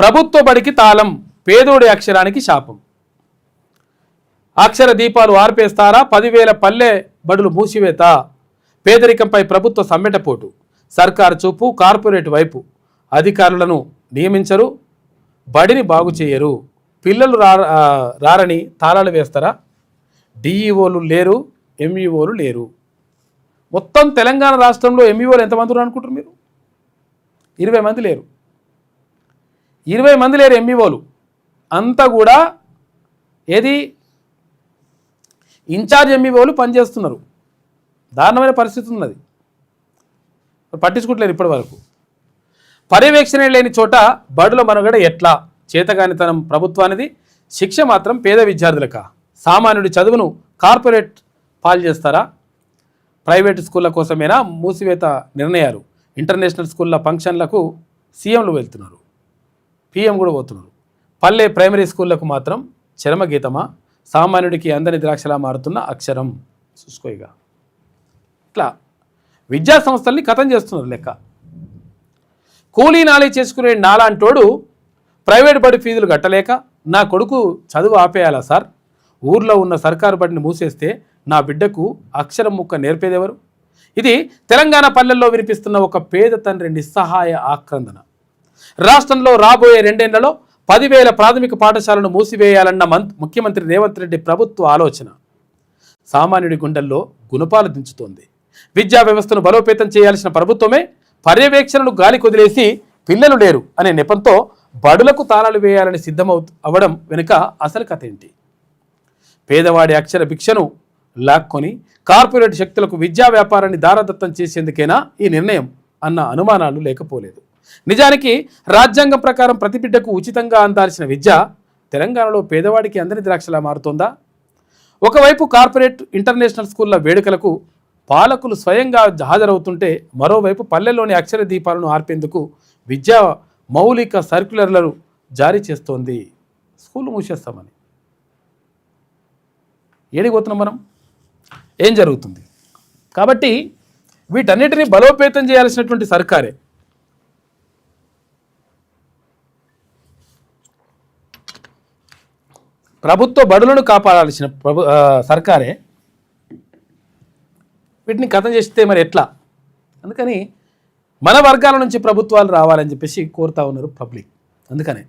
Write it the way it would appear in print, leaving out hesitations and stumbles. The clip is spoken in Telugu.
ప్రభుత్వ బడికి తాళం, పేదోడి అక్షరానికి శాపం. అక్షర దీపాలు ఆర్పేస్తారా, 10,000 పల్లె బడులు మూసివేత. పేదరికంపై ప్రభుత్వ సమ్మెటపోటు, సర్కారు చూపు కార్పొరేట్ వైపు. అధికారులను నియమించరు, బడిని బాగు చేయరు. పిల్లలు రారని తాళాలు వేస్తారా. డిఈఓలు లేరు, ఎంఈఓలు లేరు. మొత్తం తెలంగాణ రాష్ట్రంలో ఎంఈఓలు ఎంతమంది ఉన్నారు అనుకుంటారు మీరు? 20 మంది లేరు. 20 మంది లేరు ఎంఈఓలు. అంతా కూడా ఏది ఇన్ఛార్జ్ ఎంఈఓలు పనిచేస్తున్నారు. దారుణమైన పరిస్థితి ఉన్నది, పట్టించుకుంటలేరు ఇప్పటి వరకు. పర్యవేక్షణ లేని చోట బడుల మనుగడ ఎట్లా? చేతగానితనం ప్రభుత్వానిది, శిక్ష మాత్రం పేద విద్యార్థులకా? సామాన్యుడి చదువును కార్పొరేట్ పాలు చేస్తారా? ప్రైవేటు స్కూళ్ళ కోసమేనా మూసివేత నిర్ణయాలు? ఇంటర్నేషనల్ స్కూళ్ళ ఫంక్షన్లకు సీఎంలు వెళ్తున్నారు, పిఎం కూడా పోతున్నారు. పల్లె ప్రైమరీ స్కూళ్లకు మాత్రం చరమగీతమా? సామాన్యుడికి అందని ద్రాక్షలా మారుతున్న అక్షరం. చూసుకోయిగా ఇట్లా విద్యా సంస్థల్ని కథం చేస్తున్నారు లెక్క. కూలీ నాలి చేసుకునే నాలాంటోడు ప్రైవేట్ బడి ఫీజులు కట్టలేక నా కొడుకు చదువు ఆపేయాలా సార్? ఊర్లో ఉన్న సర్కారు బడిని మూసేస్తే నా బిడ్డకు అక్షరం ముక్క నేర్పేదెవరు? ఇది తెలంగాణ పల్లెల్లో వినిపిస్తున్న ఒక పేద తండ్రి నిస్సహాయ ఆక్రందన. రాష్ట్రంలో రాబోయే 2 ఏళ్లలో 10,000 ప్రాథమిక పాఠశాలను మూసివేయాలన్న ముఖ్యమంత్రి రేవంత్ రెడ్డి ప్రభుత్వ ఆలోచన సామాన్యుడి గుండెల్లో గుణపాలు దించుతోంది. విద్యా వ్యవస్థను బలోపేతం చేయాల్సిన ప్రభుత్వమే పర్యవేక్షణను గాలి కొదిలేసి పిల్లలు లేరు అనే నెపంతో బడులకు తాళాలు వేయాలని అవ్వడం వెనుక అసలు కథ ఏంటి? పేదవాడి అక్షర భిక్షను లాక్కొని కార్పొరేట్ శక్తులకు విద్యా వ్యాపారాన్ని దారదత్తం చేసేందుకేనా ఈ నిర్ణయం అన్న అనుమానాలు లేకపోలేదు. నిజానికి రాజ్యాంగం ప్రకారం ప్రతి బిడ్డకు ఉచితంగా అందాల్సిన విద్య తెలంగాణలో పేదవాడికి అందని ద్రాక్షలా మారుతోందా? ఒకవైపు కార్పొరేట్ ఇంటర్నేషనల్ స్కూళ్ల వేడుకలకు పాలకులు స్వయంగా హాజరవుతుంటే, మరోవైపు పల్లెల్లోని అక్షర దీపాలను ఆర్పేందుకు విద్యా మౌలిక సర్క్యులర్లను జారీ చేస్తోంది. స్కూళ్ళు మూసేస్తామని ఏడిపోతున్నాం మనం? ఏం జరుగుతుంది? కాబట్టి వీటన్నిటిని బలోపేతం చేయాల్సినటువంటి సర్కారే. ప్రభుత్వ బడులను కాపాడాల్సిన సర్కారే వీటిని కథం చేస్తే మరి ఎట్లా? అందుకని మన వర్గాల నుంచి ప్రభుత్వాలు రావాలని చెప్పేసి కోరుతా ఉన్నారు పబ్లిక్. అందుకనే